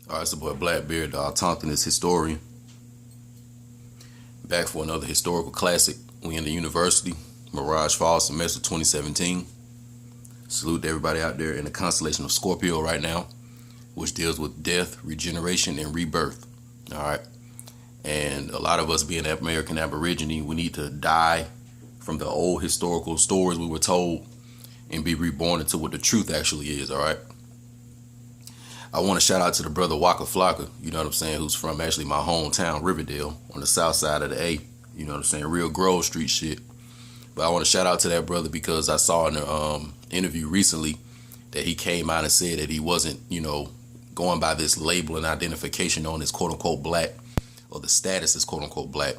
All right, it's the boy Blackbeard, the Autochthonous historian, back for another historical classic. We in the university, Mirage Fall semester 2017. Salute to everybody out there in the constellation of Scorpio right now, which deals with death, regeneration, and rebirth. All right, and a lot of us being American Aborigine, we need to die from the old historical stories we were told and be reborn into what the truth actually is. All right. I want to shout out to the brother Waka Flocka, you know what I'm saying, who's from actually my hometown, Riverdale, on the south side of the A, you know what I'm saying, real Grove Street shit. But I want to shout out to that brother because I saw in an interview recently that he came out and said that he wasn't, going by this label and identification on his quote-unquote black, or the status is quote-unquote black.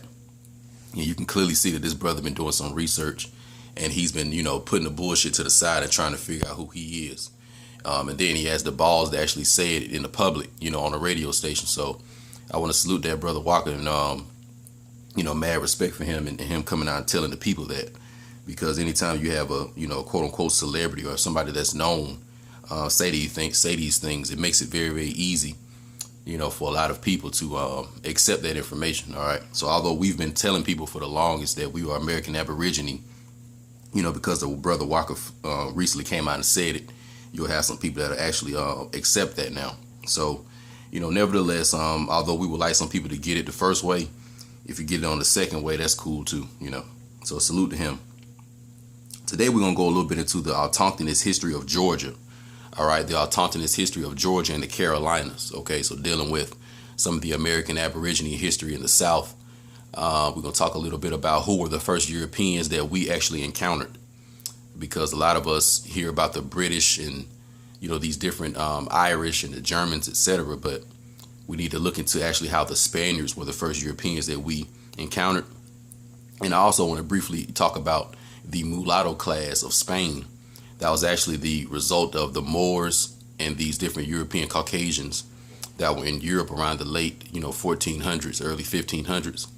And you can clearly see that this brother been doing some research, and he's been, putting the bullshit to the side and trying to figure out who he is. And then he has the balls to actually say it in the public, on a radio station. So I want to salute that brother Walker and, mad respect for him and him coming out and telling the people that. Because anytime you have a, quote unquote celebrity or somebody that's known say these things, it makes it very, very easy, for a lot of people to accept that information. All right. So although we've been telling people for the longest that we are American Aborigine, because the brother Walker recently came out and said it, you'll have some people that actually accept that now. So, nevertheless, although we would like some people to get it the first way, if you get it on the second way, that's cool too, So salute to him. Today we're going to go a little bit into the Autochthonous history of Georgia. All right, the Autochthonous history of Georgia and the Carolinas. Okay, so dealing with some of the American Aborigine history in the South. We're going to talk a little bit about who were the first Europeans that we actually encountered. Because a lot of us hear about the British and, these different Irish and the Germans, etc. But we need to look into actually how the Spaniards were the first Europeans that we encountered. And I also want to briefly talk about the mulatto class of Spain. That was actually the result of the Moors and these different European Caucasians that were in Europe around the late, 1400s, early 1500s.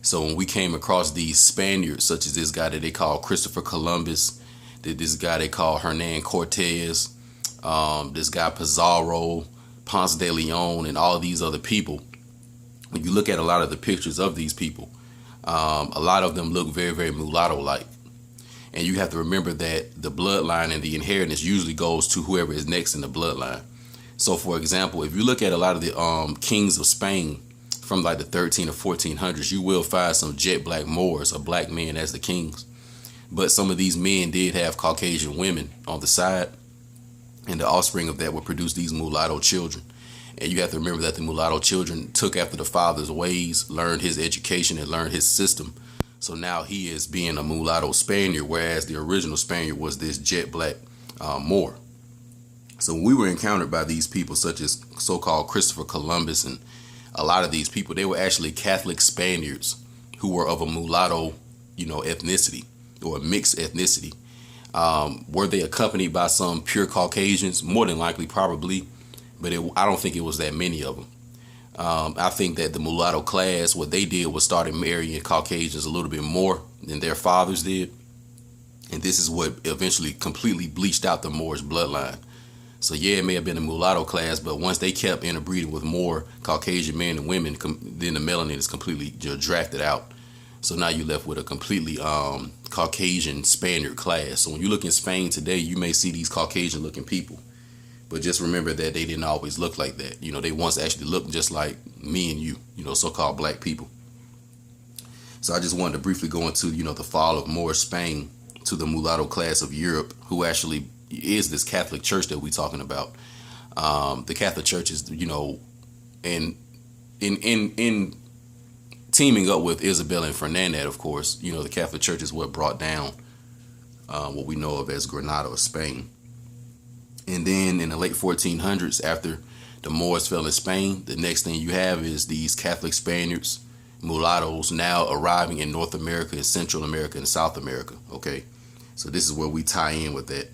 So when we came across these Spaniards, such as this guy that they call Christopher Columbus, this guy they call Hernan Cortez, this guy Pizarro, Ponce de Leon, and all these other people. When you look at a lot of the pictures of these people, a lot of them look very, very mulatto-like. And you have to remember that the bloodline and the inheritance usually goes to whoever is next in the bloodline. So, for example, if you look at a lot of the kings of Spain from like the 13 or 1400s, you will find some jet black Moors or black men as the kings. But some of these men did have Caucasian women on the side, and the offspring of that would produce these mulatto children. And you have to remember that the mulatto children took after the father's ways, learned his education, and learned his system. So now he is being a mulatto Spaniard, whereas the original Spaniard was this jet black Moor. So when we were encountered by these people, such as so-called Christopher Columbus and a lot of these people, they were actually Catholic Spaniards who were of a mulatto, ethnicity, or a mixed ethnicity. Were they accompanied by some pure Caucasians? More than likely, probably, but I don't think it was that many of them. I think that the mulatto class, what they did was started marrying Caucasians a little bit more than their fathers did. And this is what eventually completely bleached out the Moorish bloodline. So yeah, it may have been a mulatto class, but once they kept interbreeding with more Caucasian men and women, then the melanin is completely drafted out. So now you're left with a completely Caucasian Spaniard class. So when you look in Spain today, you may see these Caucasian looking people. But just remember that they didn't always look like that. They once actually looked just like me and you, so-called black people. So I just wanted to briefly go into, the fall of Moorish Spain to the mulatto class of Europe, who actually is this Catholic Church that we're talking about. The Catholic Church is, in teaming up with Isabella and Ferdinand, of course, the Catholic Church is what brought down what we know of as Granada or Spain. And then in the late 1400s, after the Moors fell in Spain, the next thing you have is these Catholic Spaniards, mulattoes, now arriving in North America and Central America and South America. Okay, so this is where we tie in with that.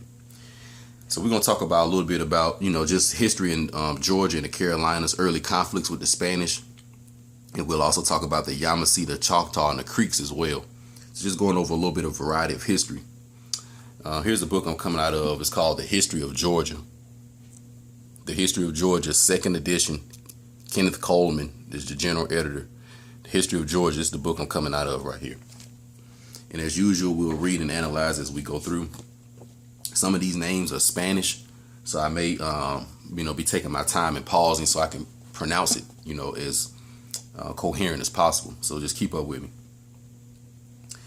So we're going to talk about a little bit about, just history in Georgia and the Carolinas, early conflicts with the Spanish. And we'll also talk about the Yamasee, the Choctaw, and the Creeks as well. So just going over a little bit of variety of history. Here's the book I'm coming out of. It's called The History of Georgia. The History of Georgia, second edition, Kenneth Coleman is the general editor. The History of Georgia is the book I'm coming out of right here. And as usual, we'll read and analyze as we go through. Some of these names are Spanish, so I may, be taking my time and pausing so I can pronounce it, as coherent as possible. So just keep up with me.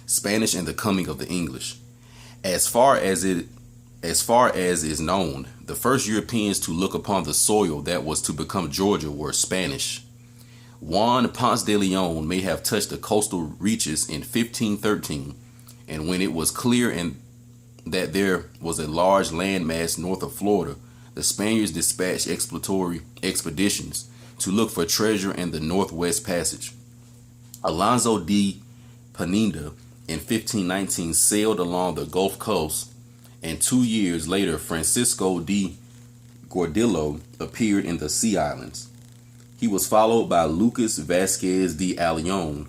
Spanish and the coming of the English. As far as is known, the first Europeans to look upon the soil that was to become Georgia were Spanish. Juan Ponce de Leon may have touched the coastal reaches in 1513, and when it was clear that there was a large landmass north of Florida, the Spaniards dispatched exploratory expeditions to look for treasure in the Northwest Passage. Alonso de Pineda in 1519 sailed along the Gulf Coast, and 2 years later Francisco de Gordillo appeared in the Sea Islands. He was followed by Lucas Vasquez de Ayllón,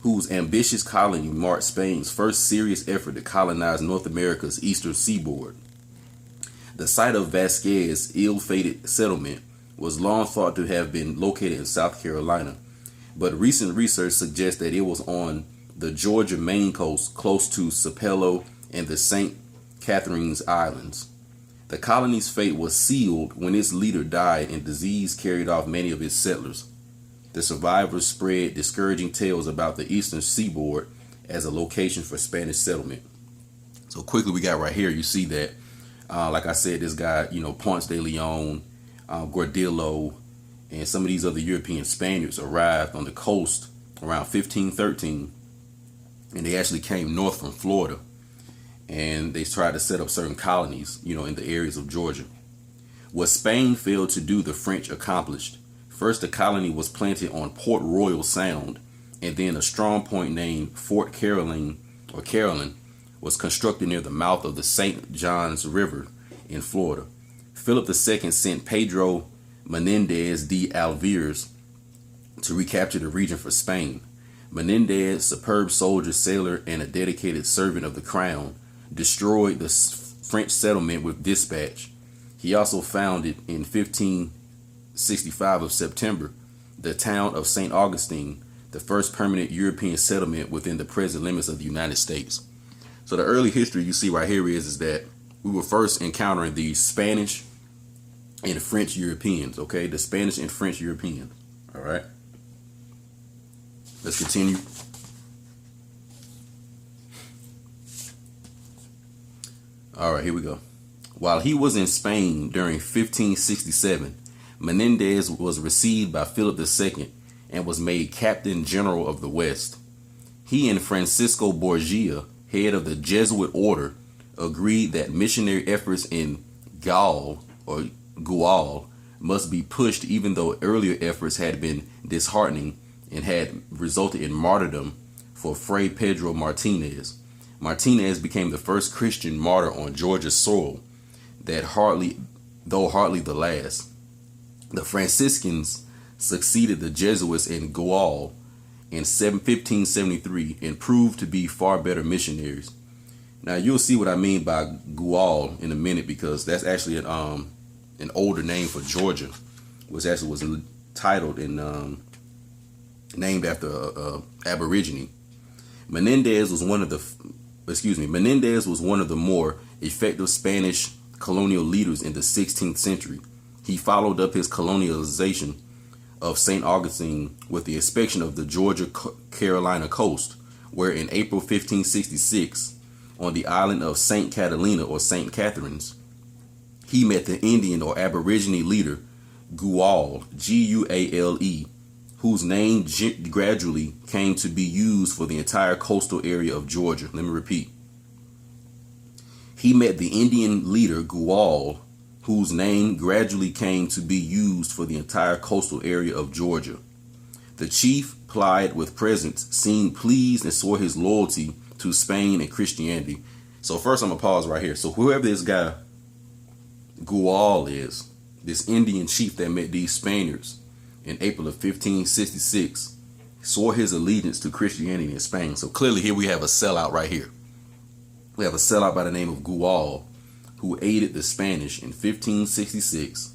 whose ambitious colony marked Spain's first serious effort to colonize North America's eastern seaboard. The site of Vasquez's ill-fated settlement was long thought to have been located in South Carolina, but recent research suggests that it was on the Georgia main coast close to Sapelo and the St. Catherine's Islands. The colony's fate was sealed when its leader died and disease carried off many of its settlers. The survivors spread discouraging tales about the eastern seaboard as a location for Spanish settlement. So quickly we got right here, you see that, like I said, this guy, Ponce de Leon, Gordillo, and some of these other European Spaniards arrived on the coast around 1513, and they actually came north from Florida, and they tried to set up certain colonies, in the areas of Georgia. What Spain failed to do, the French accomplished. First, the colony was planted on Port Royal Sound, and then a strong point named Fort Caroline was constructed near the mouth of the St. Johns River in Florida. Philip II sent Pedro Menendez de Alvarez to recapture the region for Spain. Menendez, superb soldier, sailor, and a dedicated servant of the crown, destroyed the French settlement with dispatch. He also founded in 1565 of September the town of St. Augustine, the first permanent European settlement within the present limits of the United States. So the early history you see right here is that we were first encountering the Spanish and French Europeans, okay? The Spanish and French Europeans, all right? Let's continue. All right, here we go. While he was in Spain during 1567, Menendez was received by Philip II and was made Captain General of the West. He and Francisco Borgia, head of the Jesuit order, agreed that missionary efforts in Guale must be pushed, even though earlier efforts had been disheartening and had resulted in martyrdom for Fray Pedro Martinez. Martinez became the first Christian martyr on Georgia soil, hardly the last. The Franciscans succeeded the Jesuits in Guale in 1573 and proved to be far better missionaries. Now you'll see what I mean by Guale in a minute, because that's actually an older name for Georgia, which actually was titled and named after a Aborigine. Menendez was one of the more effective Spanish colonial leaders in the 16th century. He followed up his colonialization of St. Augustine with the inspection of the Georgia-Carolina coast, where in April 1566, on the island of St. Catalina or St. Catherine's, he met the Indian or Aborigine leader Guale, Guale, whose name gradually came to be used for the entire coastal area of Georgia. Let me repeat. He met the Indian leader Guale, whose name gradually came to be used for the entire coastal area of Georgia. The chief, plied with presents, seemed pleased and swore his loyalty to Spain and Christianity. So first I'm going to pause right here. So whoever this guy Guale is, this Indian chief that met these Spaniards in April of 1566, swore his allegiance to Christianity in Spain. So clearly here we have a sellout right here. We have a sellout by the name of Guale, who aided the Spanish in 1566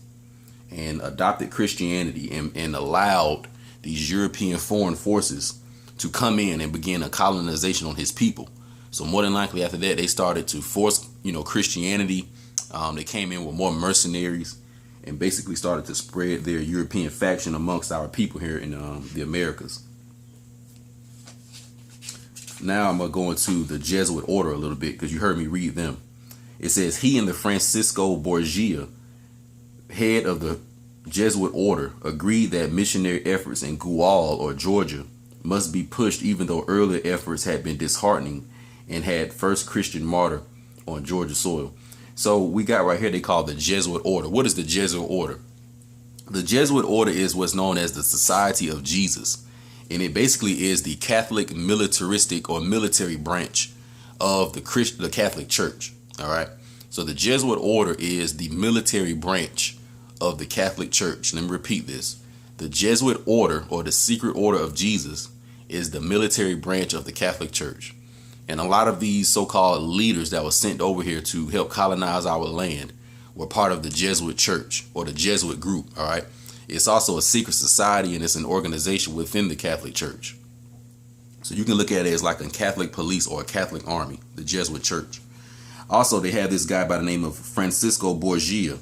and adopted Christianity and allowed these European foreign forces to come in and begin a colonization on his people. So more than likely after that, they started to force, Christianity. They came in with more mercenaries and basically started to spread their European faction amongst our people here in the Americas. Now I'm going to go into the Jesuit order a little bit because you heard me read them. It says, he and the Francisco Borgia, head of the Jesuit order, agreed that missionary efforts in Guale or Georgia must be pushed even though earlier efforts had been disheartening and had first Christian martyr on Georgia soil. So we got right here, they call the Jesuit order. What is the Jesuit order? The Jesuit order is what's known as the Society of Jesus. And it basically is the Catholic militaristic or military branch of the Catholic Church. All right. So the Jesuit order is the military branch of the Catholic Church. Let me repeat this. The Jesuit order, or the secret order of Jesus, is the military branch of the Catholic Church. And a lot of these so-called leaders that were sent over here to help colonize our land were part of the Jesuit Church or the Jesuit group. All right. It's also a secret society, and it's an organization within the Catholic Church. So you can look at it as like a Catholic police or a Catholic army, the Jesuit Church. Also, they have this guy by the name of Francisco Borgia.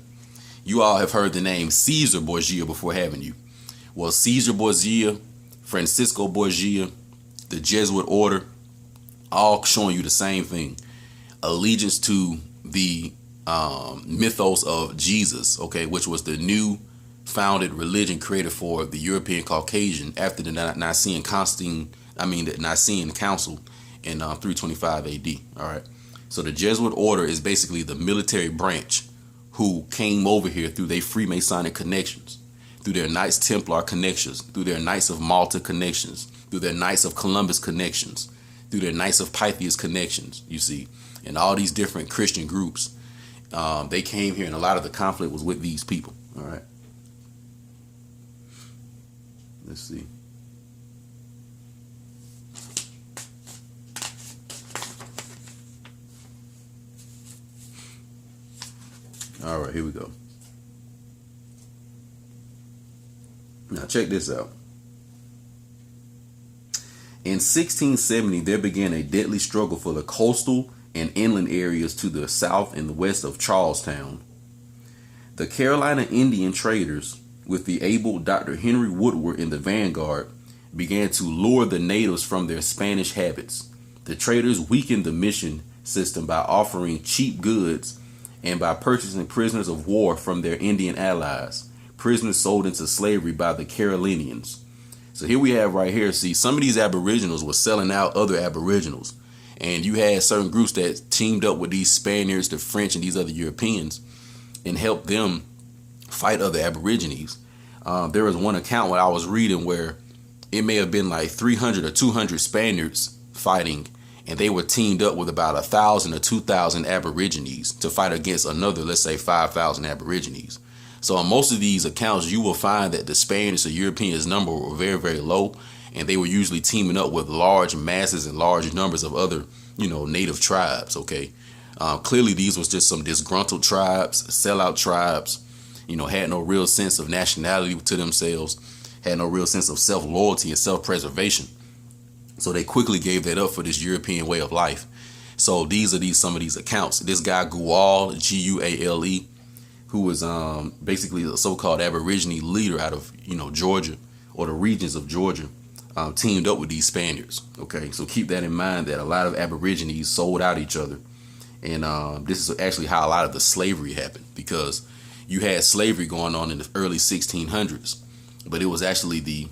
You all have heard the name Caesar Borgia before, haven't you? Well, Caesar Borgia, Francisco Borgia, the Jesuit order, all showing you the same thing. Allegiance to the mythos of Jesus, okay, which was the new founded religion created for the European Caucasian after the Nicene Council in 325 AD. All right. So the Jesuit order is basically the military branch who came over here through their Freemasonic connections, through their Knights Templar connections, through their Knights of Malta connections, through their Knights of Columbus connections, through their Knights of Pythias connections, you see, and all these different Christian groups. They came here, and a lot of the conflict was with these people. All right. Let's see. All right, here we go. Now check this out. In 1670, there began a deadly struggle for the coastal and inland areas to the south and the west of Charlestown. The Carolina Indian traders, with the able Dr. Henry Woodward in the vanguard, began to lure the natives from their Spanish habits. The traders weakened the mission system by offering cheap goods and by purchasing prisoners of war from their Indian allies, prisoners sold into slavery by the Carolinians. So here we have right here, see, some of these aboriginals were selling out other aboriginals. And you had certain groups that teamed up with these Spaniards, the French, and these other Europeans and helped them fight other aborigines. There was one account when I was reading where it may have been like 300 or 200 Spaniards fighting, and they were teamed up with about 1,000 or 2,000 aborigines to fight against another, let's say 5,000 aborigines. So on most of these accounts, you will find that the Spaniards or Europeans number were very, very low, and they were usually teaming up with large masses and large numbers of other, native tribes. Okay. Clearly these was just some disgruntled tribes, sellout tribes, had no real sense of nationality to themselves, had no real sense of self-loyalty and self-preservation. So they quickly gave that up for this European way of life. So these are some of these accounts. This guy Guale, Guale, who was basically a so-called Aborigine leader out of Georgia or the regions of Georgia, teamed up with these Spaniards. Okay, so keep that in mind, that a lot of Aborigines sold out each other, and this is actually how a lot of the slavery happened, because you had slavery going on in the early 1600s, but it was actually the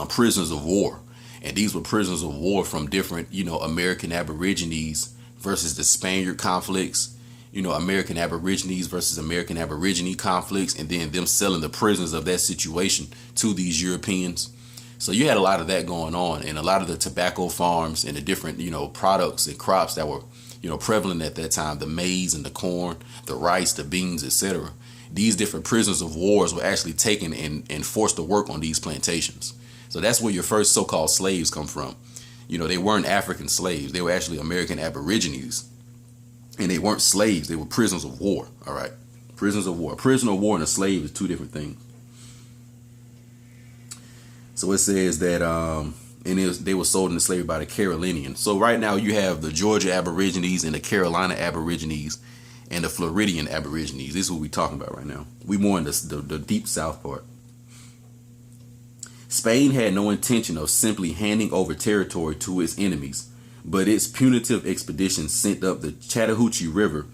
prisoners of war. And these were prisoners of war from different, American Aborigines versus the Spaniard conflicts, American Aborigines versus American Aborigine conflicts, and then them selling the prisoners of that situation to these Europeans. So you had a lot of that going on, and a lot of the tobacco farms and the different, products and crops that were, prevalent at that time, the maize and the corn, the rice, the beans, etc. These different prisoners of wars were actually taken and forced to work on these plantations. So that's where your first so-called slaves come from. They weren't African slaves. They were actually American Aborigines. And they weren't slaves. They were prisoners of war. All right. Prisoners of war. A prisoner of war and a slave is two different things. So it says that they were sold into slavery by the Carolinians. So right now you have the Georgia Aborigines and the Carolina Aborigines and the Floridian Aborigines. This is what we're talking about right now. We more in the deep south part. Spain had no intention of simply handing over territory to its enemies, but its punitive expedition sent up the Chattahoochee River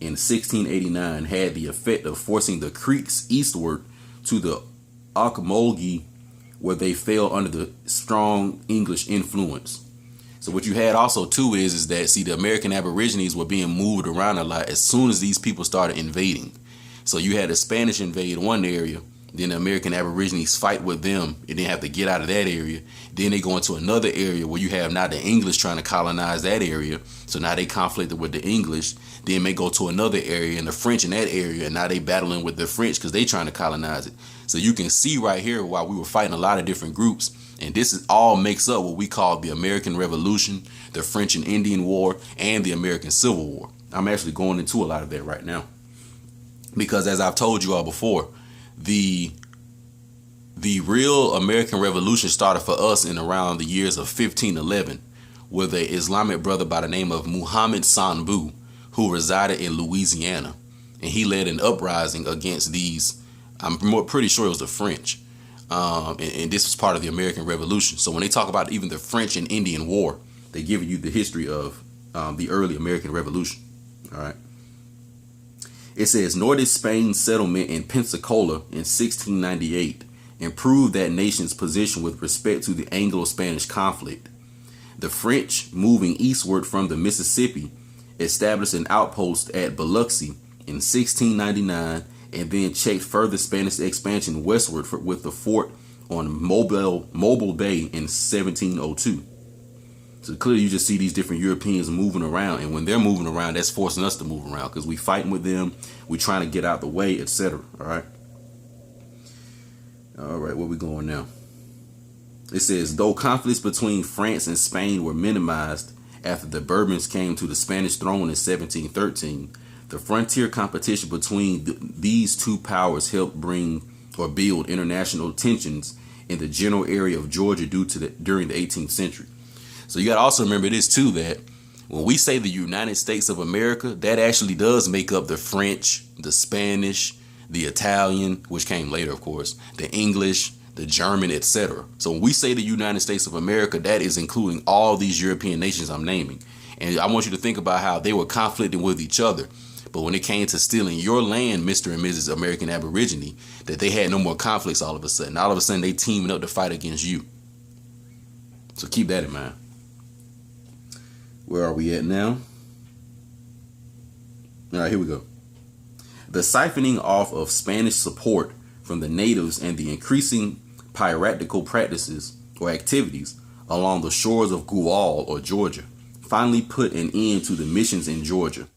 in 1689 had the effect of forcing the Creeks eastward to the Ocmulgee, where they fell under the strong English influence. So what you had also too is that, see, the American Aborigines were being moved around a lot as soon as these people started invading. So you had the Spanish invade one area, then the American Aborigines fight with them and then have to get out of that area. Then they go into another area where you have now the English trying to colonize that area. So now they conflicted with the English. Then they go to another area and the French in that area, and now they battling with the French because they trying to colonize it. So you can see right here why we were fighting a lot of different groups. And this is all makes up what we call the American Revolution, the French and Indian War, and the American Civil War. I'm actually going into a lot of that right now. Because as I've told you all before, the real American Revolution started for us in around the years of 1511 with an Islamic brother by the name of Muhammad Sanbu, who resided in Louisiana. And he led an uprising against these, I'm pretty sure it was the French. And this was part of the American Revolution. So when they talk about even the French and Indian War, they give you the history of the early American Revolution. All right. It says, nor did Spain's settlement in Pensacola in 1698 improve that nation's position with respect to the Anglo-Spanish conflict. The French, moving eastward from the Mississippi, established an outpost at Biloxi in 1699 and then checked further Spanish expansion westward with the fort on Mobile Bay in 1702. So clearly you just see these different Europeans moving around, and when they're moving around, that's forcing us to move around because we fighting with them, we trying to get out the way, etc. All right, where we going now? It says, though conflicts between France and Spain were minimized after the Bourbons came to the Spanish throne in 1713, the frontier competition between these two powers helped bring or build international tensions in the general area of Georgia during the 18th century. So you got to also remember this too, that when we say the United States of America, that actually does make up the French, the Spanish, the Italian, which came later, of course, the English, the German, etc. So when we say the United States of America, that is including all these European nations I'm naming. And I want you to think about how they were conflicting with each other. But when it came to stealing your land, Mr. and Mrs. American Aborigine, that they had no more conflicts all of a sudden. All of a sudden, they teaming up to fight against you. So keep that in mind. Where are we at now? All right, here we go. The siphoning off of Spanish support from the natives and the increasing piratical practices or activities along the shores of Guale or Georgia finally put an end to the missions in Georgia.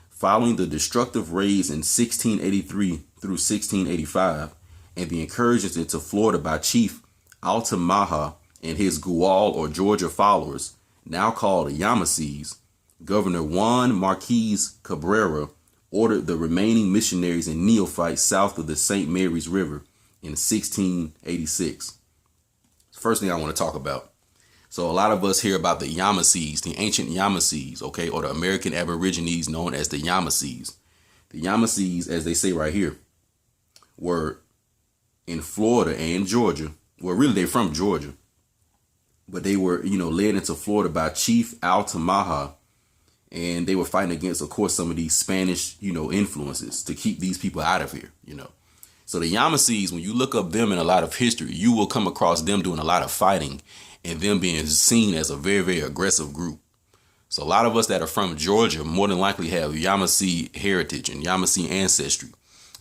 Following the destructive raids in 1683 through 1685 and the incursions into Florida by Chief Altamaha and his Guale or Georgia followers, now called the Yamasees, Governor Juan Marquez Cabrera ordered the remaining missionaries and neophytes south of the St. Mary's River in 1686. First thing I want to talk about. So a lot of us hear about the Yamasees, the ancient Yamasees, okay, or the American Aborigines known as the Yamasees. The Yamasees, as they say right here, were in Florida and Georgia. Well, really, they're from Georgia. But they were, led into Florida by Chief Altamaha. And they were fighting against, of course, some of these Spanish, influences to keep these people out of here, So the Yamasees, when you look up them in a lot of history, you will come across them doing a lot of fighting and them being seen as a very, very aggressive group. So a lot of us that are from Georgia more than likely have Yamasee heritage and Yamasee ancestry,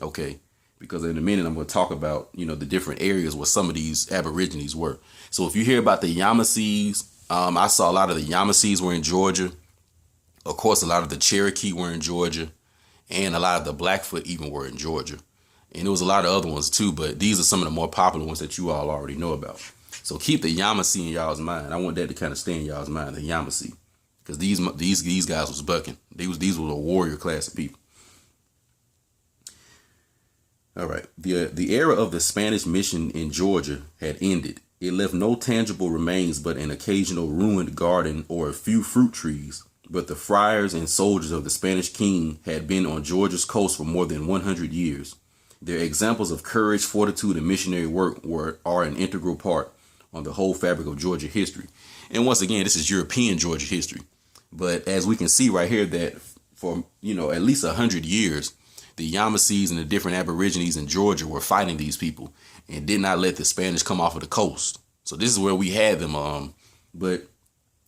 okay? Because in a minute, I'm going to talk about, the different areas where some of these Aborigines were. So if you hear about the Yamasees, I saw a lot of the Yamasees were in Georgia. Of course, a lot of the Cherokee were in Georgia, and a lot of the Blackfoot even were in Georgia. And there was a lot of other ones too, but these are some of the more popular ones that you all already know about. So keep the Yamasee in y'all's mind. I want that to kind of stay in y'all's mind, the Yamasee, because these guys was bucking. These were a warrior class of people. All right. The era of the Spanish mission in Georgia had ended. It left no tangible remains but an occasional ruined garden or a few fruit trees. But the friars and soldiers of the Spanish king had been on Georgia's coast for more than 100 years. Their examples of courage, fortitude, and missionary work are an integral part on the whole fabric of Georgia history. And once again, this is European Georgia history. But as we can see right here that for, at least 100 years, the Yamasees and the different Aborigines in Georgia were fighting these people and did not let the Spanish come off of the coast. So this is where we had them. But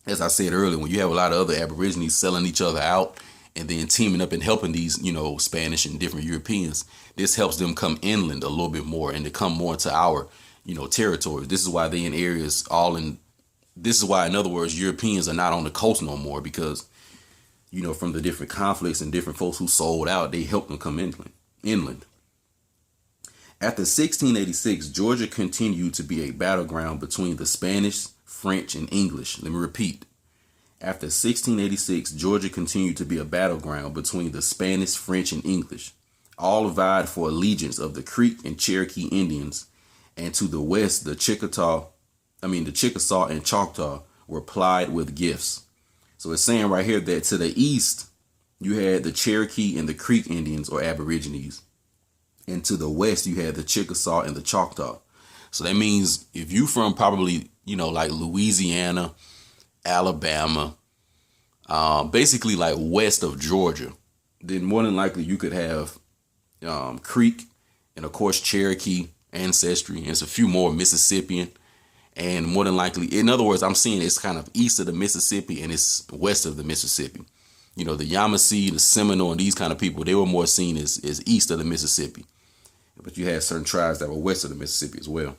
as I said earlier, when you have a lot of other Aborigines selling each other out and then teaming up and helping these, Spanish and different Europeans, this helps them come inland a little bit more and to come more into our, territories. This is why they in areas this is why, in other words, Europeans are not on the coast no more because, from the different conflicts and different folks who sold out, they helped them come inland. After 1686, Georgia continued to be a battleground between the Spanish, French, and English. Let me repeat. After 1686, Georgia continued to be a battleground between the Spanish, French, and English. All vied for allegiance of the Creek and Cherokee Indians, and to the west, the Chickasaw and Choctaw were plied with gifts. So it's saying right here that to the east, you had the Cherokee and the Creek Indians or Aborigines. And to the west, you had the Chickasaw and the Choctaw. So that means if you from probably, like Louisiana, Alabama, basically like west of Georgia, then more than likely you could have Creek and, of course, Cherokee ancestry. And it's a few more Mississippian. And more than likely, in other words, I'm seeing it's kind of east of the Mississippi and it's west of the Mississippi. The Yamasee, the Seminole, and these kind of people, they were more seen as east of the Mississippi. But you had certain tribes that were west of the Mississippi as well.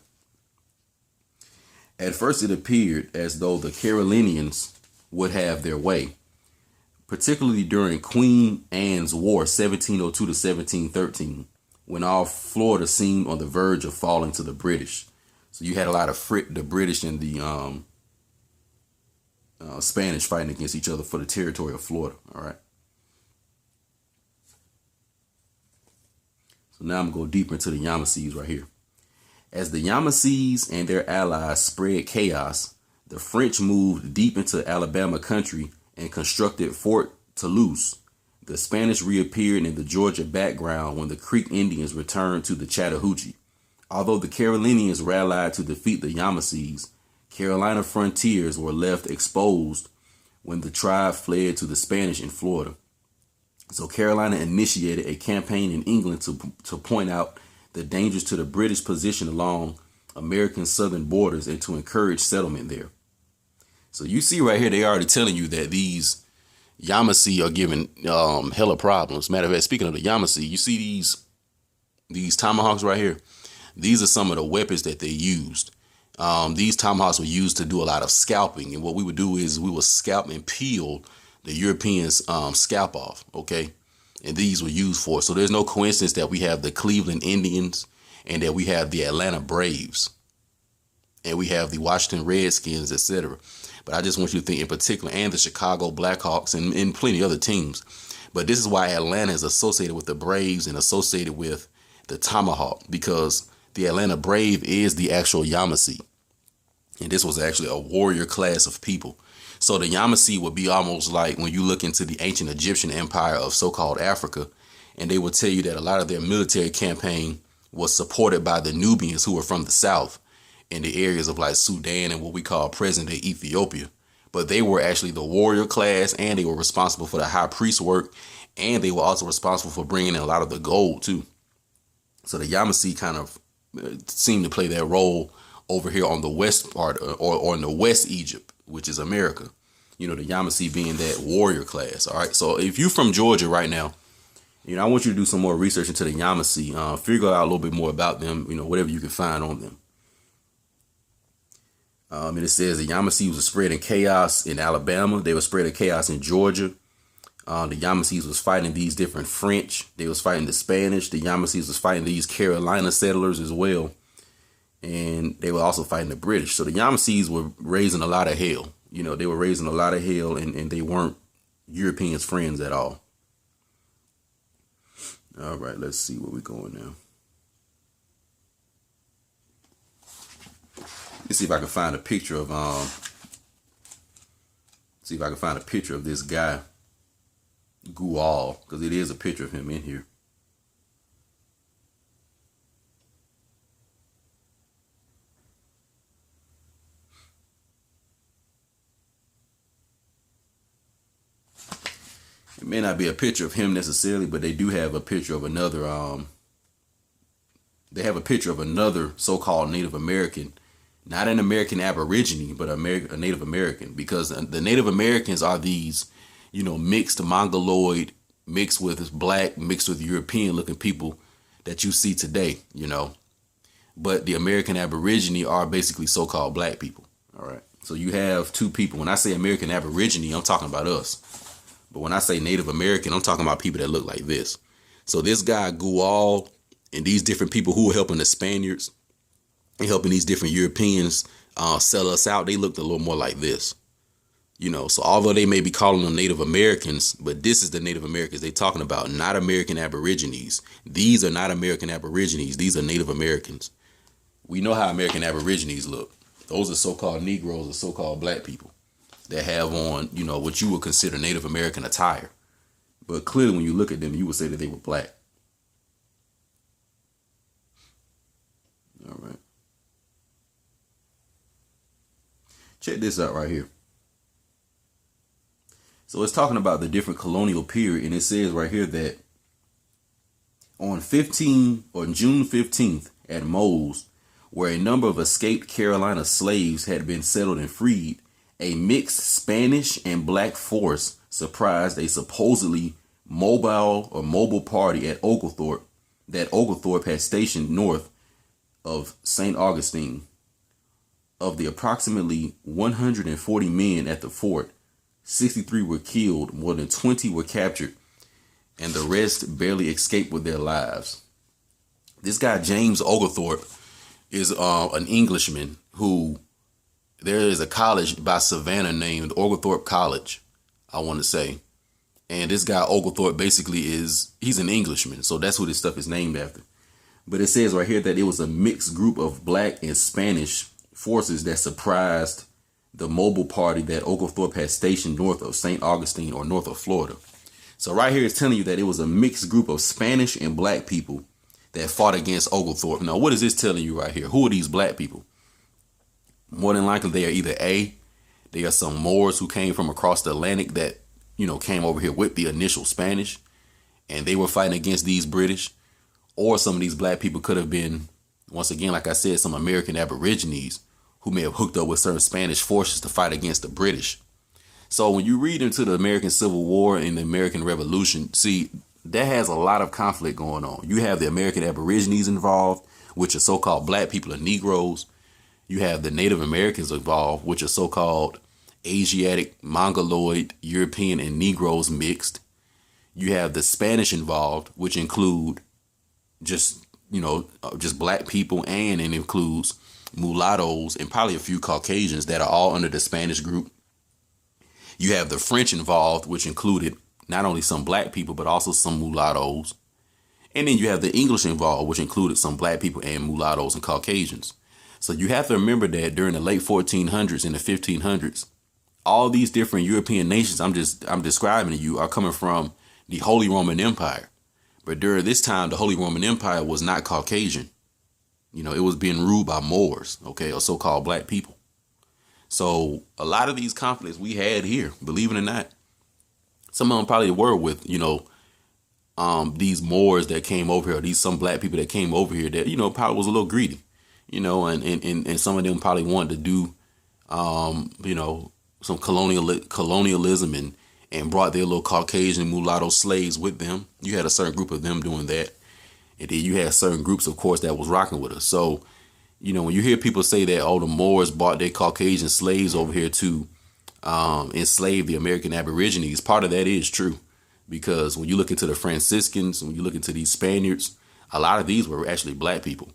At first, it appeared as though the Carolinians would have their way, particularly during Queen Anne's War, 1702 to 1713, when all Florida seemed on the verge of falling to the British. So you had a lot of the British and the Spanish fighting against each other for the territory of Florida. All right. So now I'm going to go deeper into the Yamasees right here. As the Yamasees and their allies spread chaos, the French moved deep into Alabama country and constructed Fort Toulouse. The Spanish reappeared in the Georgia background when the Creek Indians returned to the Chattahoochee. Although the Carolinians rallied to defeat the Yamasees, Carolina frontiers were left exposed when the tribe fled to the Spanish in Florida. So Carolina initiated a campaign in England to point out the dangers to the British position along American southern borders and to encourage settlement there. So you see right here, they already telling you that these Yamasee are giving hella problems. Matter of fact, speaking of the Yamasee, you see these tomahawks right here. These are some of the weapons that they used. These tomahawks were used to do a lot of scalping. And what we would do is we would scalp and peel the Europeans' scalp off. Okay. And these were used for. So there's no coincidence that we have the Cleveland Indians and that we have the Atlanta Braves and we have the Washington Redskins, etc. But I just want you to think in particular, and the Chicago Blackhawks and plenty other teams. But this is why Atlanta is associated with the Braves and associated with the tomahawk, because the Atlanta Brave is the actual Yamasee. And this was actually a warrior class of people. So the Yamasee would be almost like when you look into the ancient Egyptian empire of so-called Africa, and they would tell you that a lot of their military campaign was supported by the Nubians who were from the south in the areas of like Sudan and what we call present-day Ethiopia. But they were actually the warrior class, and they were responsible for the high priest work, and they were also responsible for bringing in a lot of the gold too. So the Yamasee kind of seemed to play that role over here on the west part or in the West Egypt, which is America. The Yamasee being that warrior class. All right. So if you're from Georgia right now, I want you to do some more research into the Yamasee. Figure out a little bit more about them, whatever you can find on them. And it says the Yamasee was spreading chaos in Alabama. They were spreading chaos in Georgia. The Yamasees was fighting these different French. They was fighting the Spanish. The Yamasees was fighting these Carolina settlers as well. And they were also fighting the British. So the Yamasees were raising a lot of hell. They were raising a lot of hell, and they weren't Europeans' friends at all. All right, let's see where we're going now. Let's see if I can find a picture of this guy, Guale, because it is a picture of him in here. It may not be a picture of him necessarily, but they do have a picture of another. They have a picture of another so-called Native American, not an American Aborigine, but a Native American, because the Native Americans are these, mixed Mongoloid, mixed with black, mixed with European-looking people that you see today. But the American Aborigine are basically so-called black people. All right. So you have two people. When I say American Aborigine, I'm talking about us. But when I say Native American, I'm talking about people that look like this. So this guy, Guale, and these different people who were helping the Spaniards and helping these different Europeans sell us out, they looked a little more like this. So although they may be calling them Native Americans, but this is the Native Americans they're talking about, not American Aborigines. These are not American Aborigines. These are Native Americans. We know how American Aborigines look. Those are so-called Negroes or so-called black people that have on, what you would consider Native American attire. But clearly when you look at them, you would say that they were black. All right. Check this out right here. So it's talking about the different colonial period, and it says right here that on June 15th at Mose, where a number of escaped Carolina slaves had been settled and freed, a mixed Spanish and black force surprised a supposedly mobile party at Oglethorpe that Oglethorpe had stationed north of St. Augustine. Of the approximately 140 men at the fort, 63 were killed, more than 20 were captured, and the rest barely escaped with their lives. This guy, James Oglethorpe, is an Englishman who, there is a college by Savannah named Oglethorpe College, I want to say. And this guy, Oglethorpe, basically he's an Englishman. So that's who this stuff is named after. But it says right here that it was a mixed group of black and Spanish forces that surprised the mobile party that Oglethorpe had stationed north of St. Augustine or north of Florida. So right here it's telling you that it was a mixed group of Spanish and black people that fought against Oglethorpe. Now, what is this telling you right here? Who are these black people? More than likely, they are either they are some Moors who came from across the Atlantic that, came over here with the initial Spanish, and they were fighting against these British, or some of these black people could have been, once again, like I said, some American Aborigines who may have hooked up with certain Spanish forces to fight against the British. So when you read into the American Civil War and the American Revolution, see, that has a lot of conflict going on. You have the American Aborigines involved, which are so-called black people or Negroes. You have the Native Americans involved, which are so-called Asiatic, Mongoloid, European, and Negroes mixed. You have the Spanish involved, which include just black people, and it includes mulattoes and probably a few Caucasians that are all under the Spanish group. You have the French involved, which included not only some black people, but also some mulattoes. And then you have the English involved, which included some black people and mulattoes and Caucasians. So you have to remember that during the late 1400s and the 1500s, all these different European nations I'm describing to you are coming from the Holy Roman Empire. But during this time, the Holy Roman Empire was not Caucasian. It was being ruled by Moors, okay, or so-called black people. So a lot of these conflicts we had here, believe it or not, some of them probably were with, these Moors that came over here, or some black people that came over here that, probably was a little greedy, and some of them probably wanted to do, some colonialism and brought their little Caucasian mulatto slaves with them. You had a certain group of them doing that. And then you had certain groups, of course, that was rocking with us. So, when you hear people say that, the Moors brought their Caucasian slaves over here to enslave the American Aborigines, part of that is true. Because when you look into the Franciscans, when you look into these Spaniards, a lot of these were actually black people.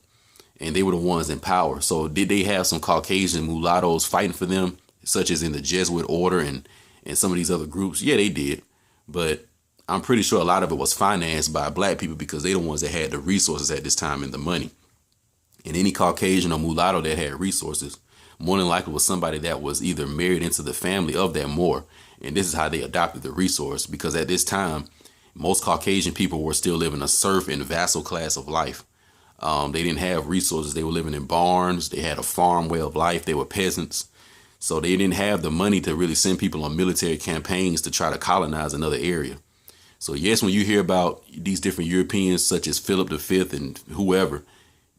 And they were the ones in power. So did they have some Caucasian mulattoes fighting for them, such as in the Jesuit order and some of these other groups? Yeah, they did. But I'm pretty sure a lot of it was financed by black people because they're the ones that had the resources at this time and the money. And any Caucasian or mulatto that had resources more than likely was somebody that was either married into the family of that Moor. And this is how they adopted the resource, because at this time, most Caucasian people were still living a serf and vassal class of life. They didn't have resources. They were living in barns. They had a farm way of life. They were peasants. So they didn't have the money to really send people on military campaigns to try to colonize another area. So yes, when you hear about these different Europeans such as Philip V and whoever,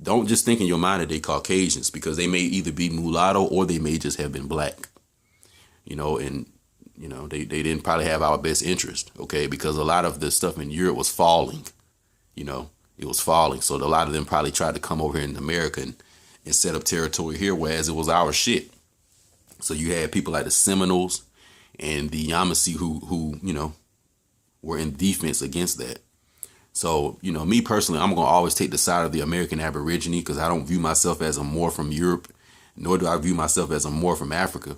don't just think in your mind that they Caucasians, because they may either be mulatto or they may just have been black. They didn't probably have our best interest, okay, because a lot of the stuff in Europe was falling, it was falling. So a lot of them probably tried to come over here in America and set up territory here, whereas it was our shit. So you had people like the Seminoles and the Yamasee who were in defense against that. So, me personally, I'm going to always take the side of the American Aborigine, because I don't view myself as a Moor from Europe, nor do I view myself as a Moor from Africa.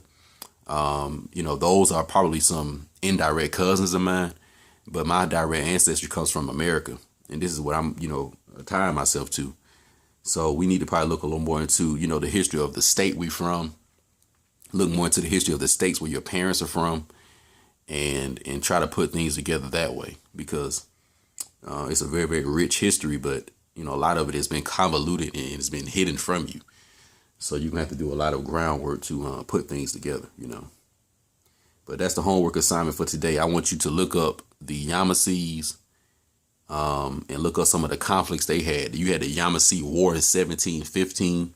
Those are probably some indirect cousins of mine, but my direct ancestry comes from America. And this is what I'm, tying myself to. So we need to probably look a little more into, the history of the state we from, look more into the history of the states where your parents are from, and try to put things together that way, because it's a very, very rich history, but, a lot of it has been convoluted and it's been hidden from you. So you're going to have to do a lot of groundwork to put things together, But that's the homework assignment for today. I want you to look up the Yamasees and look up some of the conflicts they had. You had the Yamasee War in 1715.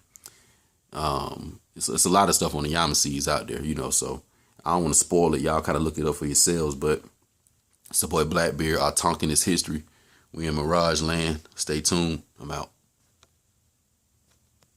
It's a lot of stuff on the Yamasees out there, so I don't want to spoil it. Y'all kind of look it up for yourselves, but it's the boy Blackbeard, Autochthonous history. We in Mirage land. Stay tuned. I'm out.